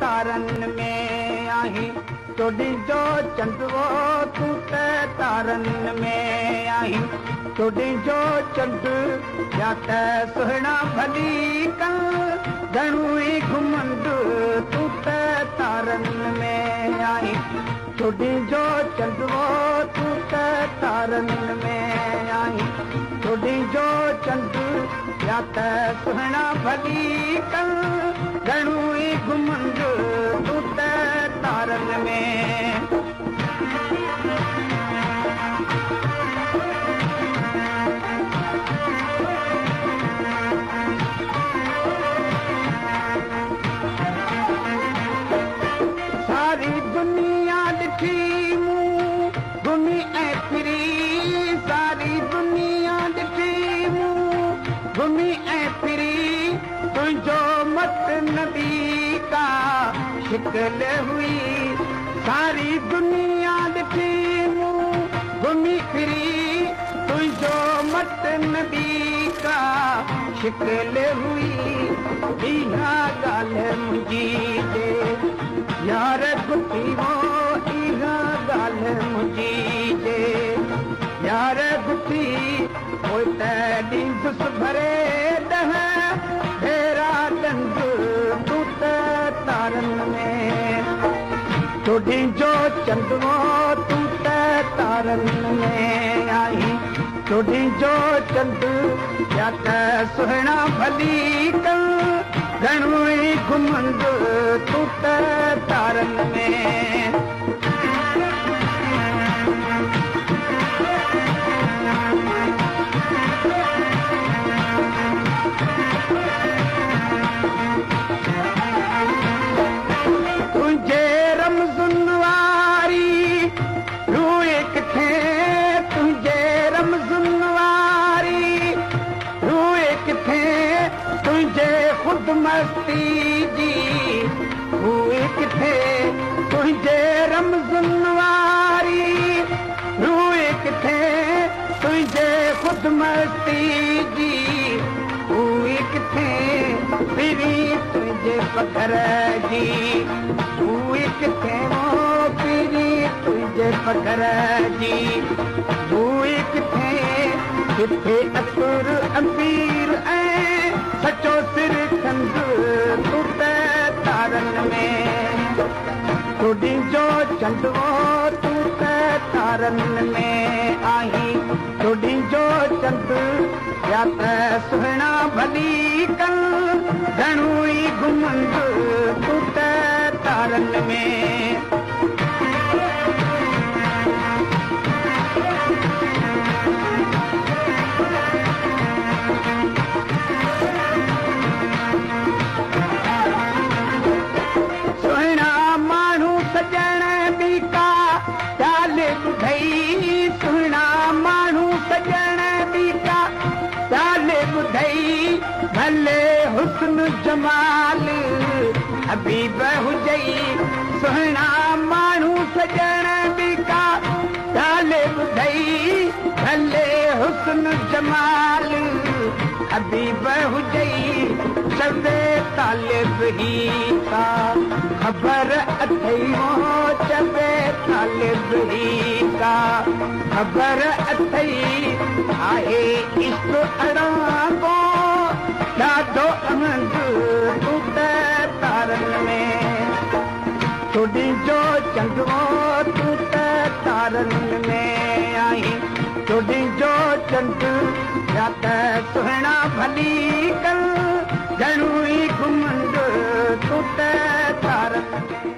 तारन में आही चोडी जो चंदो तू तारन में आही चोडी जो चंद या त सुहना भली कल घणुई घुमंद तू तारन में आई चोडी जो चंदो तू तारन में आई चोडी जो चंद या त सुहना भली कल घणुई घुमंद तू तारन में सारी दुनिया ॾिठी मूं घुमी ऐं फिरी सारी दुनिया ॾिठी मूं घुमी ऐं फिरी तुंहिंजो मत नबी का शिकल हुई सारी दुनिया ॾिठी मूं घुमी फिरी तुंहिंजो मत नबी का शिकल हुई इहा ॻाल्हि मुंहिंजी जे यार गुटी वो इहा ॻाल्हि मुंहिंजी जे यार गुटी पोइ त ॾींदुसि भरे ॾह भेरा ॾंद तू तारन में चोडी जो चंदो तू तारन में आई चोडी जो चंद या त सुहिणा भली कल घणुई घुमंद तू तारन में तुंहिंजे रमज़ुन वारी रूए किथे तुंहिंजे रमज़ुन वारी रूए किथे तुंहिंजे ख़ुदि मस्ती जी रूए किथे तुंहिंजे रमज़ुन वारी रूए किथे तुंहिंजे ख़ुदि मस्ती जी रूए किथे फिरी तुंहिंजे पथर जी रूए किथे वो फिरी तुंहिंजे पथर जी रूए किथे किथे असुर अमीर ऐं सचो सिर खंद तू तारन में चोडी जो चंदो तू तारन में आई चोडी जो चंद या त सुहिणा भली कल घणुई घुमंद तू तारन में सुहिणा माण्हू सजण बि का ॻाल्हि ॿुधई सुहिणा माण्हू सजण बि का ॻाल्हि ॿुधई भले हुस्न जमाल हबीब हुजई सुहिणा माण्हू सजण बि का ॻाल्हि ॿुधई भले हुस्न जमाल हबीब हुजई चवे तालिब ही का ख़बर अथई हो चवे तालिब ही का ख़बर अथई आहे इश्क अड़ाबो ॾाढो अहंद तू तारन में चोडी जो चंदो तू तारन में आई चोडी जो चंद या त सुहिणा भली कल घणुई घुमंद तू तारन में